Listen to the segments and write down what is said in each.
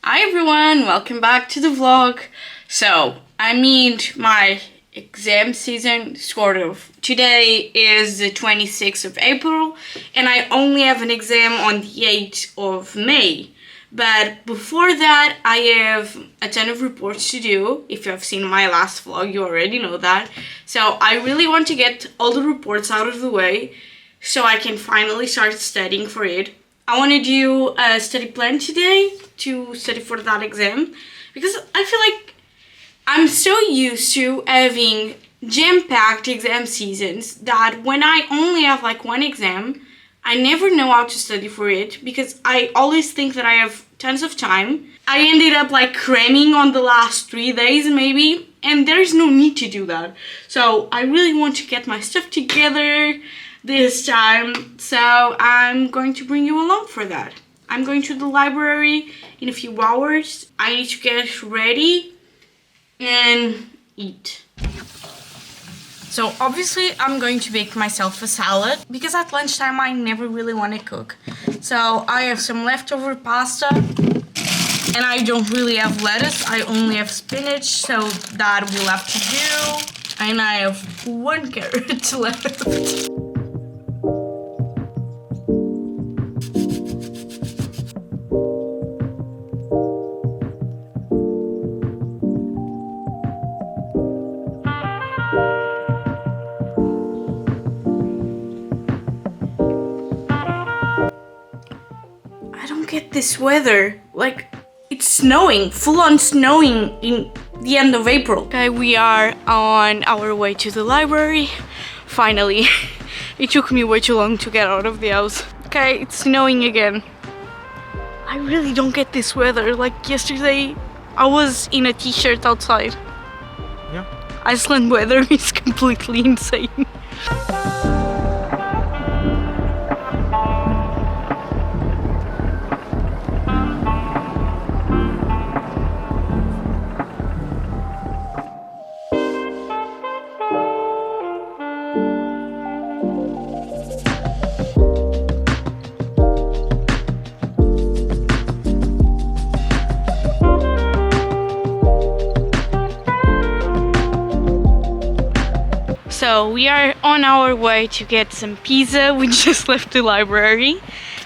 Hi everyone, welcome back to the vlog. So, my exam season, sort of. Today is the 26th of April and I only have an exam on the 8th of May. But before that, I have a ton of reports to do. If you have seen my last vlog, you already know that. So I really want to get all the reports out of the way so I can finally start studying for it. I want to do a study plan today to study for that exam because I feel like I'm so used to having jam-packed exam seasons that when I only have like one exam, I never know how to study for it because I always think that I have tons of time. I ended up like cramming on the last 3 days maybe, and there's no need to do that. So I really want to get my stuff together this time, so I'm going to bring you along for that. I'm going to the library in a few hours. I need to get ready and eat. So obviously I'm going to make myself a salad because at lunchtime I never really want to cook. So I have some leftover pasta and I don't really have lettuce. I only have spinach, so that will have to do. And I have 1 carrot left. Get this weather, like it's snowing, full on snowing in the end of April. Okay, we are on our way to the library. Finally, it took me way too long to get out of the house. Okay, it's snowing again. I really don't get this weather. Like yesterday, I was in a t-shirt outside. Yeah. Iceland weather is completely insane. So we are on our way to get some pizza. We just left the library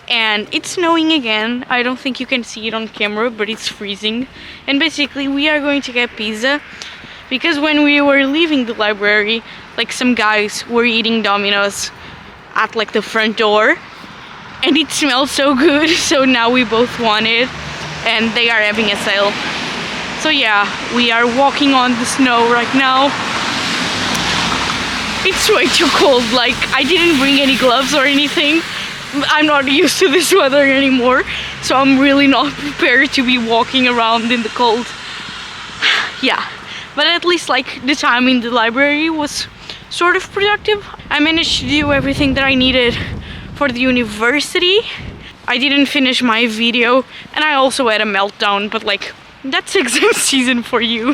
and it's snowing again. I don't think you can see it on camera, but it's freezing. And basically we are going to get pizza because when we were leaving the library, like some guys were eating Domino's at like the front door and it smells so good. So now we both want it and they are having a sale. So yeah, we are walking on the snow right now. It's way too cold. Like, I didn't bring any gloves or anything. I'm not used to this weather anymore, so I'm really not prepared to be walking around in the cold. Yeah, but at least like the time in the library was sort of productive. I managed to do everything that I needed for the university. I didn't finish my video and I also had a meltdown, but like, that's exam season for you.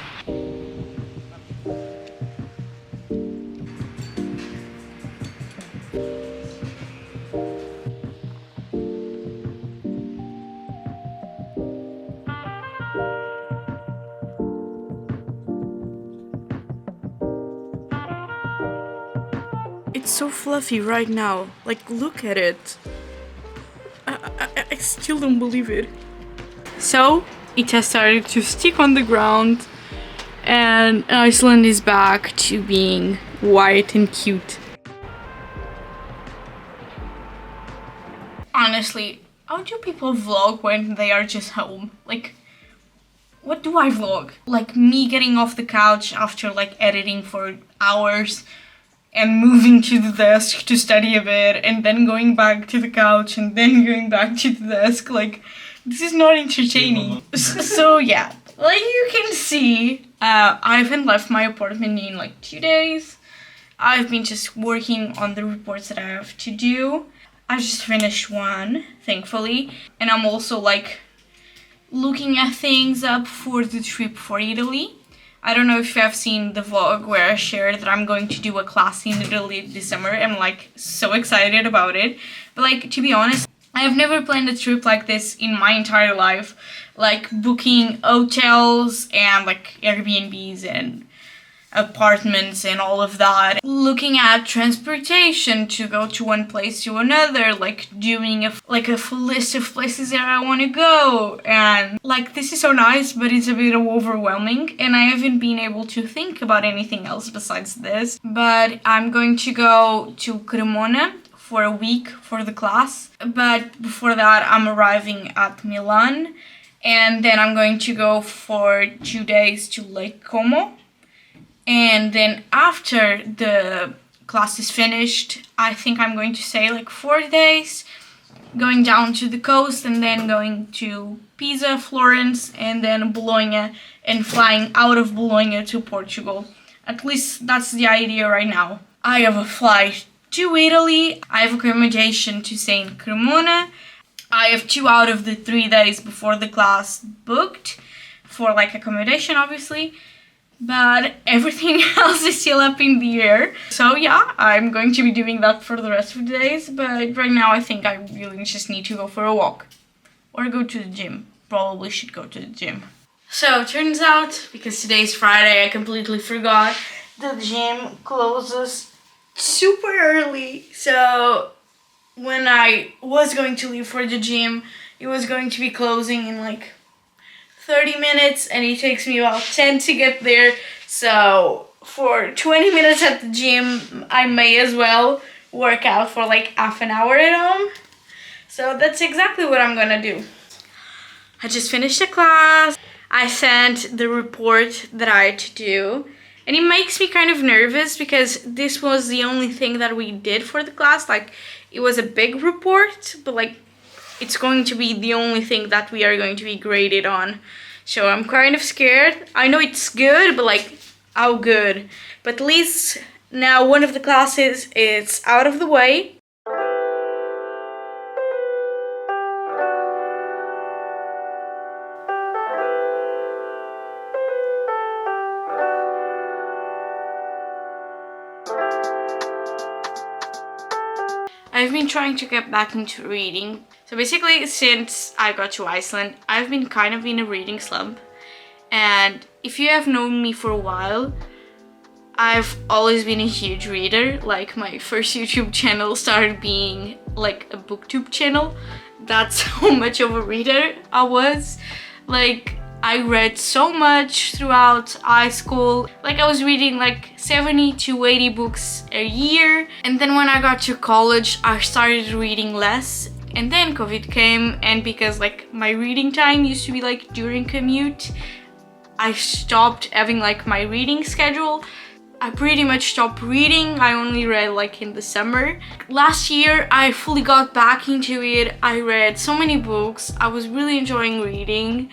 It's so fluffy right now. Like, look at it. I still don't believe it. So, it has started to stick on the ground and Iceland is back to being white and cute. Honestly, how do people vlog when they are just home? Like, what do I vlog? Like me getting off the couch after like editing for hours and moving to the desk to study a bit and then going back to the couch and then going back to the desk. Like, this is not entertaining. So yeah, like you can see, I haven't left my apartment in like 2 days. I've been just working on the reports that I have to do. I just finished one, thankfully, and I'm also like looking at things up for the trip for Italy. I don't know if you have seen the vlog where I shared that I'm going to do a class in Italy this summer. I'm like so excited about it. But like, to be honest, I have never planned a trip like this in my entire life. like booking hotels and like Airbnbs and apartments and all of that, looking at transportation to go to one place to another, like doing a full list of places that I want to go, and like this is so nice, but it's a bit overwhelming and I haven't been able to think about anything else besides this. But I'm going to go to Cremona for a week for the class, but before that I'm arriving at Milan, and then I'm going to go for 2 days to Lake Como. And then after the class is finished, I think I'm going to stay like 4 days, going down to the coast and then going to Pisa, Florence, and then Bologna, and flying out of Bologna to Portugal. At least that's the idea right now. I have a flight to Italy, I have accommodation to stay in Cremona. I have 2 out of the 3 days before the class booked for like accommodation, obviously. But everything else is still up in the air. So yeah, I'm going to be doing that for the rest of the days. But right now I think I really just need to go for a walk. Or go to the gym. Probably should go to the gym. So turns out, because today's Friday, I completely forgot. The gym closes super early. So when I was going to leave for the gym, it was going to be closing in like 30 minutes, and it takes me about 10 to get there. So for 20 minutes at the gym, I may as well work out for like half an hour at home. So that's exactly what I'm gonna do. I just finished the class. I sent the report that I had to do, and it makes me kind of nervous because this was the only thing that we did for the class. Like, it was a big report, but like it's going to be the only thing that we are going to be graded on. So I'm kind of scared. I know it's good, but like, how good? But at least now one of the classes is out of the way. I've been trying to get back into reading. So basically, since I got to Iceland, I've been kind of in a reading slump. And if you have known me for a while, I've always been a huge reader. Like, my first YouTube channel started being like a booktube channel. That's how much of a reader I was. Like, I read so much throughout high school. Like, I was reading like 70 to 80 books a year. And then when I got to college, I started reading less. And then COVID came, and because like my reading time used to be like during commute, I stopped having like my reading schedule. I pretty much stopped reading. I only read like in the summer. Last year, I fully got back into it. I read so many books. I was really enjoying reading.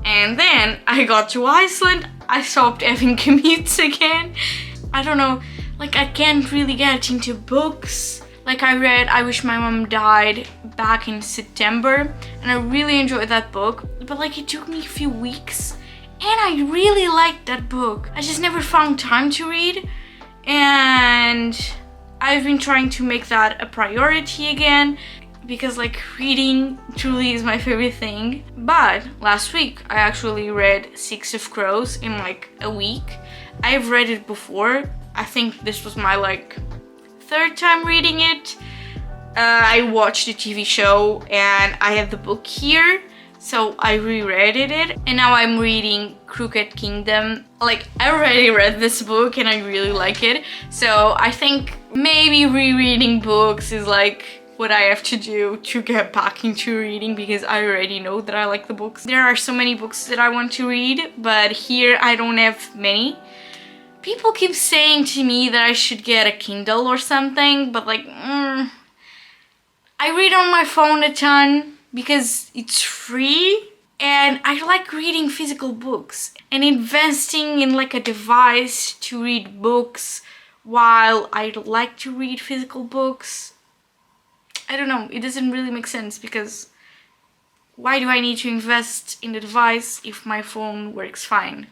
And then I got to Iceland, I stopped having commutes again. I don't know, like I can't really get into books. Like, I read I Wish My Mom Died back in September, and I really enjoyed that book. But like, it took me a few weeks, and I really liked that book. I just never found time to read, and I've been trying to make that a priority again, because like reading truly is my favorite thing. But last week I actually read Six of Crows in like a week. I've read it before. I think this was my like 3rd time reading it. I watched the TV show and I have the book here, so I reread it, and now I'm reading Crooked Kingdom. Like, I already read this book and I really like it, so I think maybe rereading books is like what I have to do to get back into reading, because I already know that I like the books. There are so many books that I want to read, but here I don't have many. People keep saying to me that I should get a Kindle or something, but like, I read on my phone a ton because it's free, and I like reading physical books, and investing in like a device to read books while I like to read physical books, I don't know, it doesn't really make sense, because why do I need to invest in the device if my phone works fine?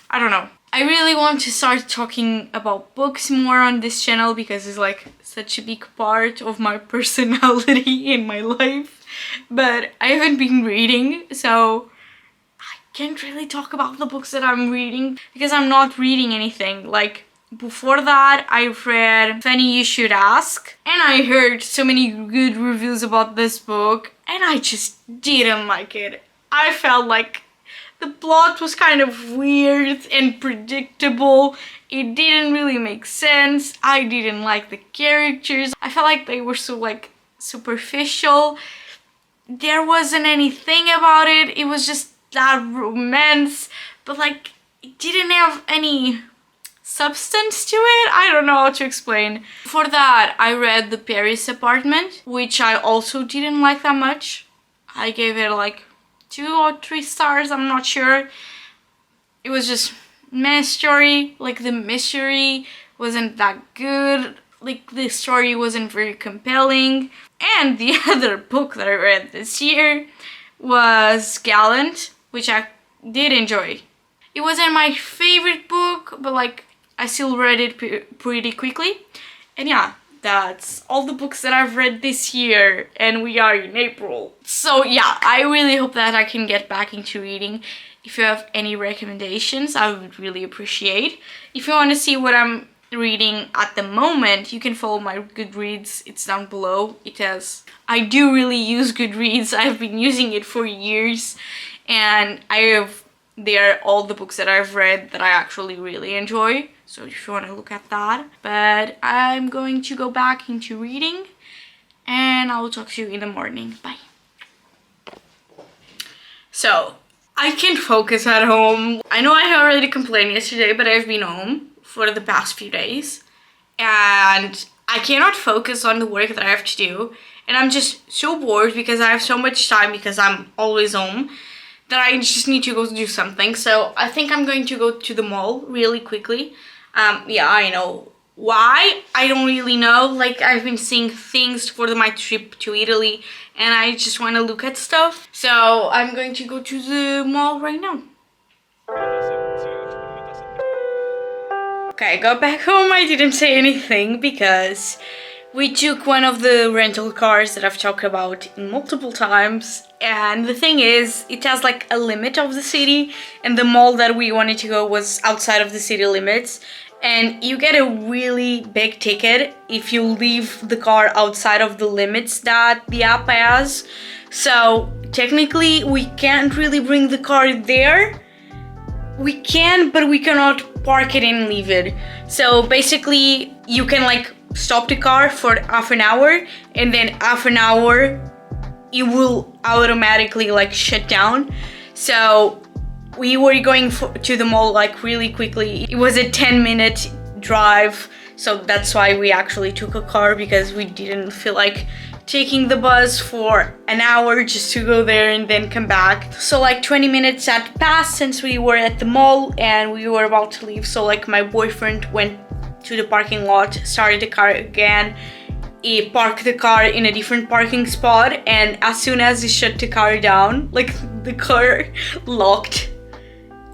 I don't know. I really want to start talking about books more on this channel, because it's like such a big part of my personality in my life. But I haven't been reading, so can't really talk about the books that I'm reading because I'm not reading anything. Like, before that, I read Funny You Should Ask, and I heard so many good reviews about this book, and I just didn't like it. I felt like the plot was kind of weird and predictable. It didn't really make sense. I didn't like the characters. I felt like they were so like superficial. There wasn't anything about it. It was just that romance, but like it didn't have any substance to it. I don't know how to explain. For that, I read The Paris Apartment, which I also didn't like that much. I gave it like 2 or 3 stars, I'm not sure. It was just meh story. Like, the mystery wasn't that good. Like, the story wasn't very compelling. And the other book that I read this year was Gallant, which I did enjoy. It wasn't my favorite book, but like, I still read it pretty quickly. And yeah, that's all the books that I've read this year, and we are in April. So yeah, I really hope that I can get back into reading. If you have any recommendations, I would really appreciate. If you want to see what I'm reading at the moment, you can follow my Goodreads. It's down below. I do really use Goodreads. I've been using it for years, and there are all the books that I've read that I actually really enjoy. So if you want to look at that. But I'm going to go back into reading, and I will talk to you in the morning. Bye. So, I can't focus at home. I know I already complained yesterday, but I've been home for the past few days, and I cannot focus on the work that I have to do. And I'm just so bored because I have so much time because I'm always home, that I just need to go do something. So I think I'm going to go to the mall really quickly. Yeah, I know why. I don't really know. Like, I've been seeing things for my trip to Italy, and I just want to look at stuff. So I'm going to go to the mall right now. Okay, I got back home. I didn't say anything because we took one of the rental cars that I've talked about multiple times, and the thing is, it has like a limit of the city, and the mall that we wanted to go was outside of the city limits, and you get a really big ticket if you leave the car outside of the limits that the app has. So technically we can't really bring the car there. We can, but we cannot park it and leave it. So basically you can like stop the car for half an hour, and then half an hour it will automatically like shut down. So we were going to the mall like really quickly. It was a 10-minute drive, so that's why we actually took a car, because we didn't feel like taking the bus for an hour just to go there and then come back. So like 20 minutes had passed since we were at the mall and we were about to leave. So like my boyfriend went to the parking lot, started the car again. He parked the car in a different parking spot, and as soon as he shut the car down, like the car locked,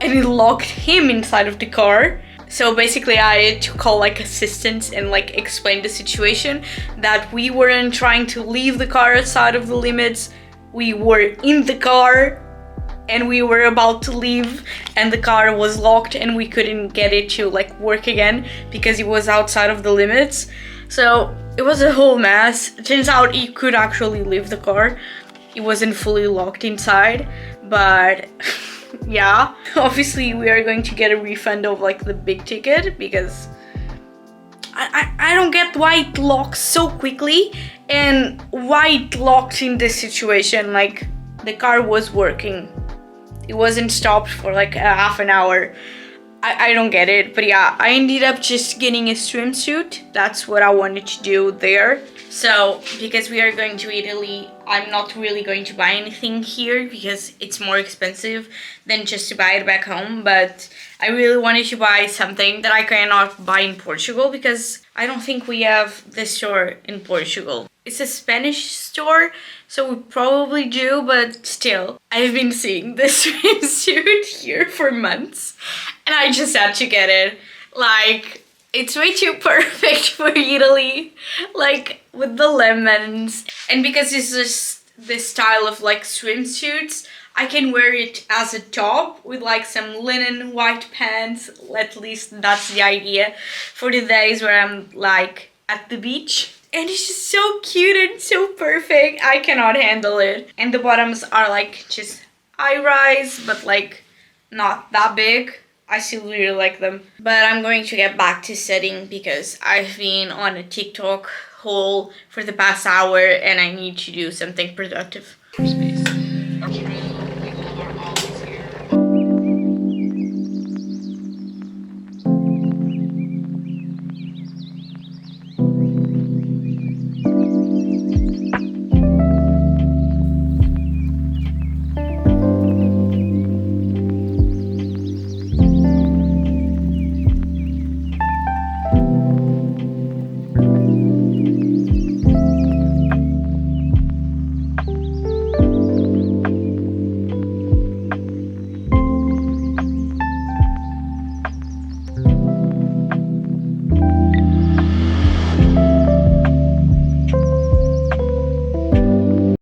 and it locked him inside of the car. So basically I had to call like assistance and like explain the situation, that we weren't trying to leave the car outside of the limits. We were in the car and we were about to leave, and the car was locked and we couldn't get it to like work again because it was outside of the limits. So it was a whole mess. It turns out he could actually leave the car. It wasn't fully locked inside, but yeah, obviously we are going to get a refund of like the big ticket, because I don't get why it locks so quickly and why it locked in this situation. Like, the car was working. It wasn't stopped for like a half an hour. I don't get it, but yeah, I ended up just getting a swimsuit. That's what I wanted to do there. So, because we are going to Italy, I'm not really going to buy anything here because it's more expensive than just to buy it back home. But I really wanted to buy something that I cannot buy in Portugal, because I don't think we have this store in Portugal. It's a Spanish store, so we probably do, but still, I've been seeing this swimsuit here for months, and I just had to get it. Like, it's way too perfect for Italy, like with the lemons. And because this is this style of like swimsuits, I can wear it as a top with like some linen white pants. At least that's the idea for the days where I'm like at the beach. And it's just so cute and so perfect. I cannot handle it. And the bottoms are like just high rise, but like not that big. I still really like them. But I'm going to get back to studying because I've been on a TikTok hole for the past hour and I need to do something productive.